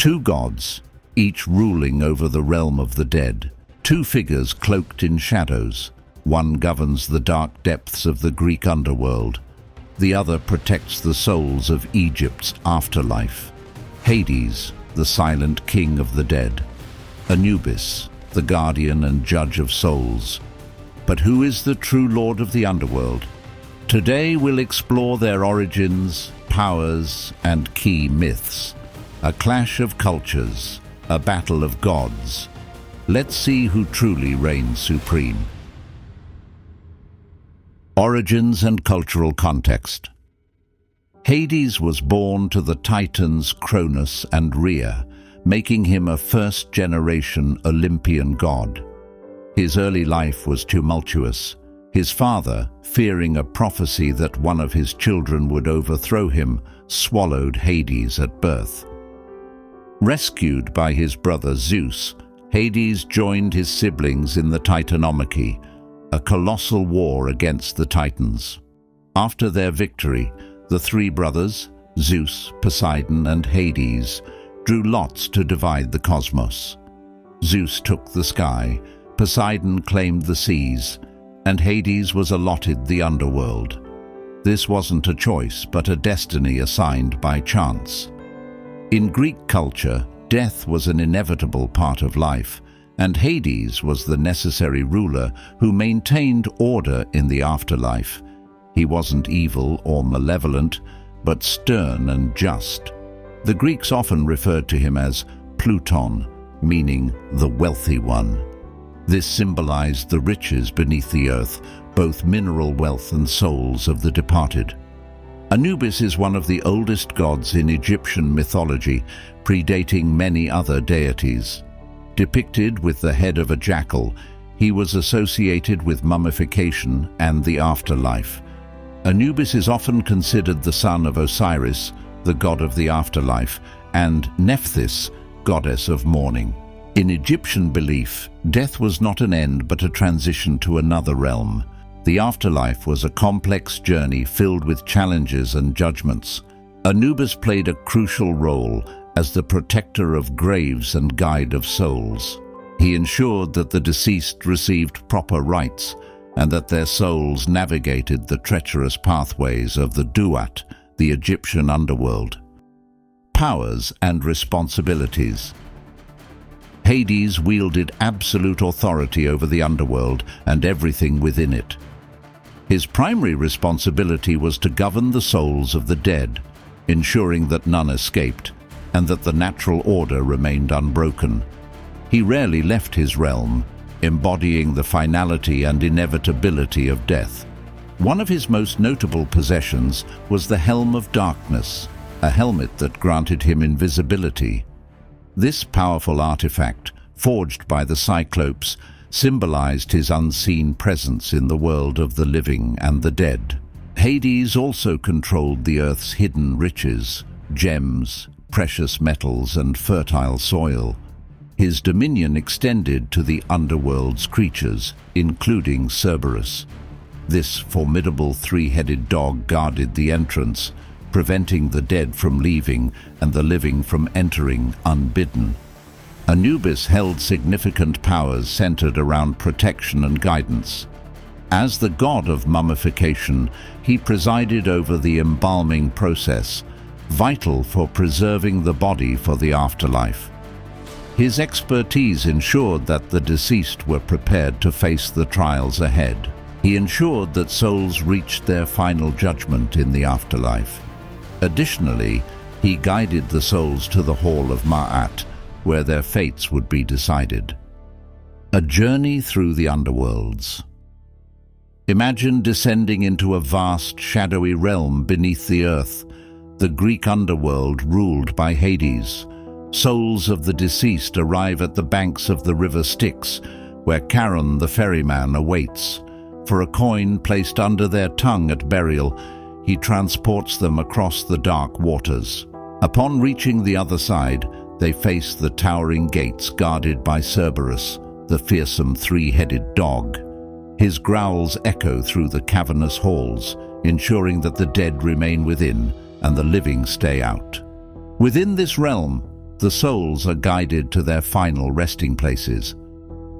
Two gods, each ruling over the realm of the dead. Two figures cloaked in shadows. One governs the dark depths of the Greek underworld. The other protects the souls of Egypt's afterlife. Hades, the silent king of the dead. Anubis, the guardian and judge of souls. But who is the true lord of the underworld? Today we'll explore their origins, powers, and key myths. A clash of cultures, a battle of gods. Let's see who truly reigns supreme. Origins and cultural context. Hades was born to the Titans Cronus and Rhea, making him a first-generation Olympian god. His early life was tumultuous. His father, fearing a prophecy that one of his children would overthrow him, swallowed Hades at birth. Rescued by his brother Zeus, Hades joined his siblings in the Titanomachy, a colossal war against the Titans. After their victory, the three brothers, Zeus, Poseidon, and Hades, drew lots to divide the cosmos. Zeus took the sky, Poseidon claimed the seas, and Hades was allotted the underworld. This wasn't a choice, but a destiny assigned by chance. In Greek culture, death was an inevitable part of life, and Hades was the necessary ruler who maintained order in the afterlife. He wasn't evil or malevolent, but stern and just. The Greeks often referred to him as Pluton, meaning the wealthy one. This symbolized the riches beneath the earth, both mineral wealth and souls of the departed. Anubis is one of the oldest gods in Egyptian mythology, predating many other deities. Depicted with the head of a jackal, he was associated with mummification and the afterlife. Anubis is often considered the son of Osiris, the god of the afterlife, and Nephthys, goddess of mourning. In Egyptian belief, death was not an end but a transition to another realm. The afterlife was a complex journey filled with challenges and judgments. Anubis played a crucial role as the protector of graves and guide of souls. He ensured that the deceased received proper rites and that their souls navigated the treacherous pathways of the Duat, the Egyptian underworld. Powers and responsibilities. Hades wielded absolute authority over the underworld and everything within it. His primary responsibility was to govern the souls of the dead, ensuring that none escaped and that the natural order remained unbroken. He rarely left his realm, embodying the finality and inevitability of death. One of his most notable possessions was the Helm of Darkness, a helmet that granted him invisibility. This powerful artifact, forged by the Cyclopes, symbolized his unseen presence in the world of the living and the dead. Hades also controlled the earth's hidden riches, gems, precious metals, and fertile soil. His dominion extended to the underworld's creatures, including Cerberus. This formidable three-headed dog guarded the entrance, preventing the dead from leaving and the living from entering unbidden. Anubis held significant powers centered around protection and guidance. As the god of mummification, he presided over the embalming process, vital for preserving the body for the afterlife. His expertise ensured that the deceased were prepared to face the trials ahead. He ensured that souls reached their final judgment in the afterlife. Additionally, he guided the souls to the Hall of Ma'at, where their fates would be decided. A journey through the underworlds. Imagine descending into a vast, shadowy realm beneath the earth, the Greek underworld ruled by Hades. Souls of the deceased arrive at the banks of the river Styx, where Charon the ferryman awaits. For a coin placed under their tongue at burial, he transports them across the dark waters. Upon reaching the other side, they face the towering gates guarded by Cerberus, the fearsome three-headed dog. His growls echo through the cavernous halls, ensuring that the dead remain within and the living stay out. Within this realm, The souls are guided to their final resting places.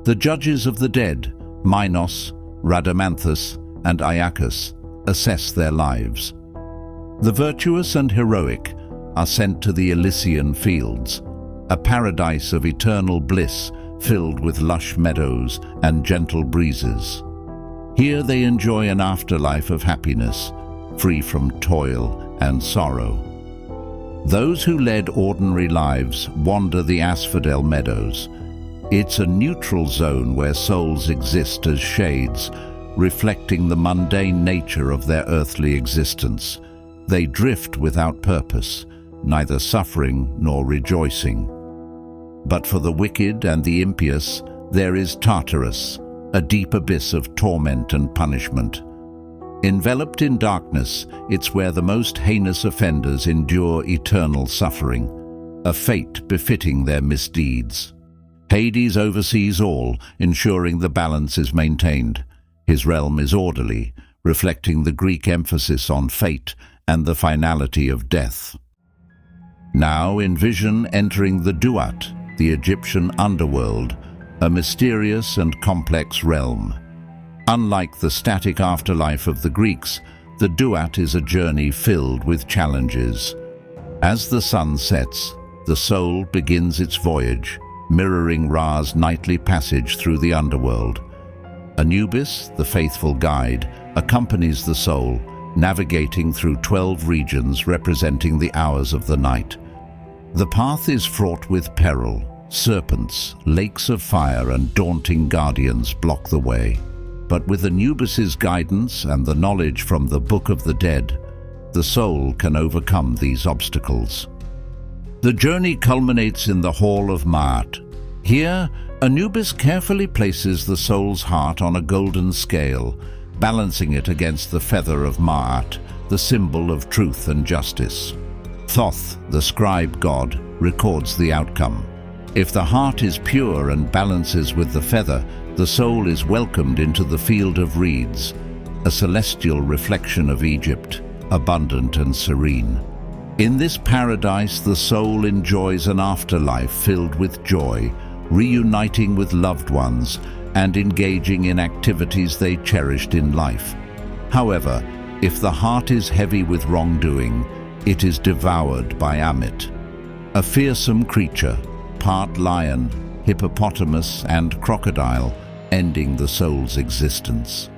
The judges of the dead, Minos, Rhadamanthus, and Iacchus, assess their lives. The virtuous and heroic are sent to the Elysian fields, a paradise of eternal bliss filled with lush meadows and gentle breezes. Here they enjoy an afterlife of happiness, free from toil and sorrow. Those who led ordinary lives wander the asphodel meadows. It's a neutral zone where souls exist as shades, reflecting the mundane nature of their earthly existence. They drift without purpose, neither suffering nor rejoicing. But for the wicked and the impious, there is Tartarus, a deep abyss of torment and punishment. Enveloped in darkness, it's where the most heinous offenders endure eternal suffering, a fate befitting their misdeeds. Hades oversees all, ensuring the balance is maintained. His realm is orderly, reflecting the Greek emphasis on fate and the finality of death. Now envision entering the Duat, the Egyptian underworld, a mysterious and complex realm. Unlike the static afterlife of the Greeks, the Duat is a journey filled with challenges. As the sun sets, the soul begins its voyage, mirroring Ra's nightly passage through the underworld. Anubis, the faithful guide, accompanies the soul, navigating through 12 regions representing the hours of the night. The path is fraught with peril. Serpents, lakes of fire, and daunting guardians block the way. But with Anubis's guidance and the knowledge from the Book of the Dead, the soul can overcome these obstacles. The journey culminates in the Hall of Ma'at. Here, Anubis carefully places the soul's heart on a golden scale, balancing it against the feather of Ma'at, the symbol of truth and justice. Thoth, the scribe god, records the outcome. If the heart is pure and balances with the feather, the soul is welcomed into the field of reeds, a celestial reflection of Egypt, abundant and serene. In this paradise, the soul enjoys an afterlife filled with joy, reuniting with loved ones and engaging in activities they cherished in life. However, if the heart is heavy with wrongdoing, it is devoured by Amit, a fearsome creature, part lion, hippopotamus, and crocodile, ending the soul's existence.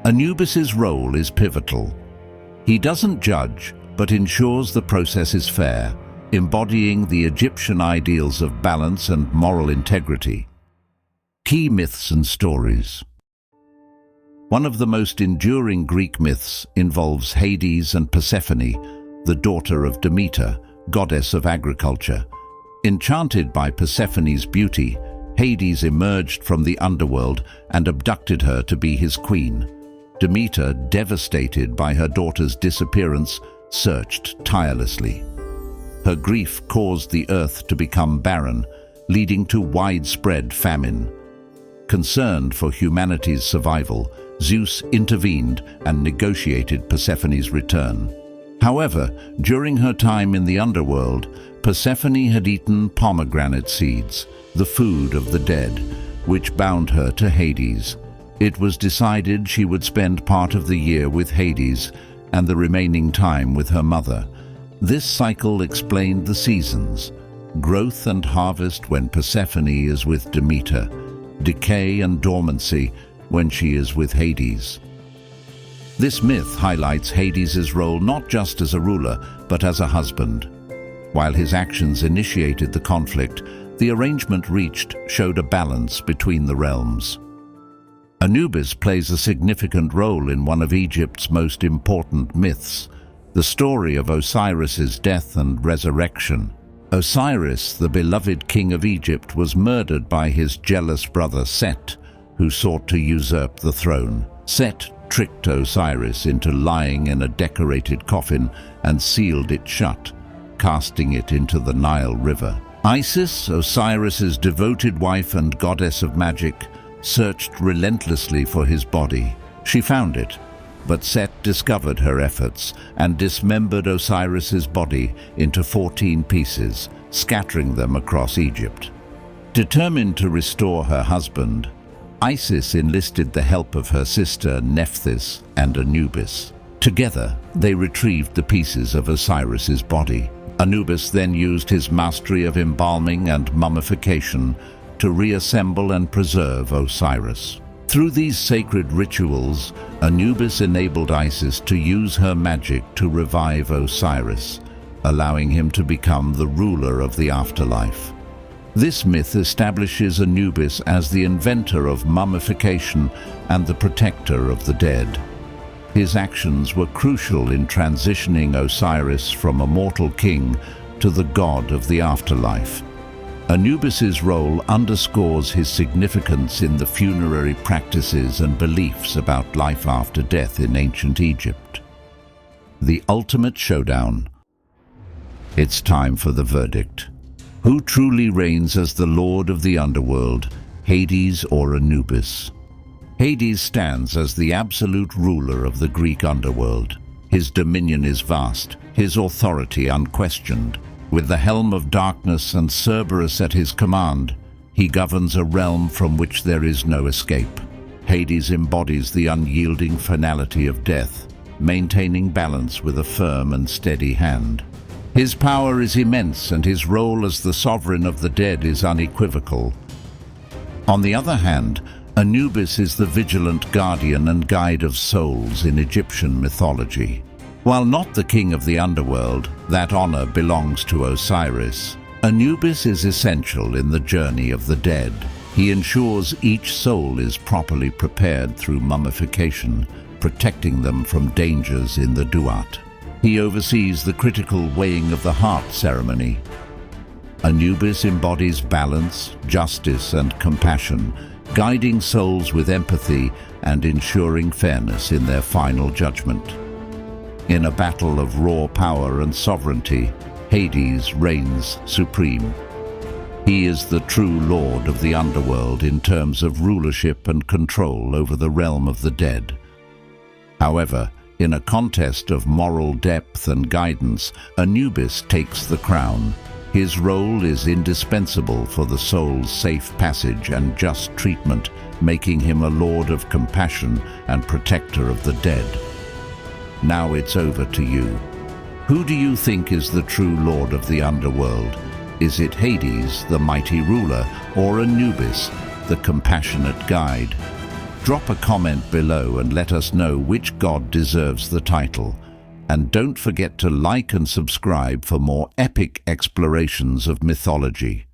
Anubis's role is pivotal. He doesn't judge, but ensures the process is fair, embodying the Egyptian ideals of balance and moral integrity. Key myths and stories. One of the most enduring Greek myths involves Hades and Persephone, the daughter of Demeter, goddess of agriculture. Enchanted by Persephone's beauty, Hades emerged from the underworld and abducted her to be his queen. Demeter, devastated by her daughter's disappearance, searched tirelessly. Her grief caused the earth to become barren, leading to widespread famine. Concerned for humanity's survival, Zeus intervened and negotiated Persephone's return. However, during her time in the underworld, Persephone had eaten pomegranate seeds, the food of the dead, which bound her to Hades. It was decided she would spend part of the year with Hades and the remaining time with her mother. This cycle explained the seasons: growth and harvest when Persephone is with Demeter, decay and dormancy when she is with Hades. This myth highlights Hades' role not just as a ruler, but as a husband. While his actions initiated the conflict, the arrangement reached showed a balance between the realms. Anubis plays a significant role in one of Egypt's most important myths, the story of Osiris's death and resurrection. Osiris, the beloved king of Egypt, was murdered by his jealous brother Set, who sought to usurp the throne. Set tricked Osiris into lying in a decorated coffin and sealed it shut, casting it into the Nile River. Isis, Osiris's devoted wife and goddess of magic, searched relentlessly for his body. She found it, but Set discovered her efforts and dismembered Osiris's body into 14 pieces, scattering them across Egypt. Determined to restore her husband, Isis enlisted the help of her sister Nephthys and Anubis. Together, they retrieved the pieces of Osiris's body. Anubis then used his mastery of embalming and mummification to reassemble and preserve Osiris. Through these sacred rituals, Anubis enabled Isis to use her magic to revive Osiris, allowing him to become the ruler of the afterlife. This myth establishes Anubis as the inventor of mummification and the protector of the dead. His actions were crucial in transitioning Osiris from a mortal king to the god of the afterlife. Anubis's role underscores his significance in the funerary practices and beliefs about life after death in ancient Egypt. The ultimate showdown. It's time for the verdict. Who truly reigns as the lord of the underworld, Hades or Anubis? Hades stands as the absolute ruler of the Greek underworld. His dominion is vast, his authority unquestioned. With the helm of darkness and Cerberus at his command, he governs a realm from which there is no escape. Hades embodies the unyielding finality of death, maintaining balance with a firm and steady hand. His power is immense, and his role as the sovereign of the dead is unequivocal. On the other hand, Anubis is the vigilant guardian and guide of souls in Egyptian mythology. While not the king of the underworld, that honor belongs to Osiris. Anubis is essential in the journey of the dead. He ensures each soul is properly prepared through mummification, protecting them from dangers in the duat. He oversees the critical weighing of the heart ceremony. Anubis embodies balance, justice, and compassion, guiding souls with empathy and ensuring fairness in their final judgment. In a battle of raw power and sovereignty, Hades reigns supreme. He is the true lord of the underworld in terms of rulership and control over the realm of the dead. However, in a contest of moral depth and guidance, Anubis takes the crown. His role is indispensable for the soul's safe passage and just treatment, making him a lord of compassion and protector of the dead. Now it's over to you. Who do you think is the true lord of the underworld? Is it Hades, the mighty ruler, or Anubis, the compassionate guide? Drop a comment below and let us know which god deserves the title. And don't forget to like and subscribe for more epic explorations of mythology.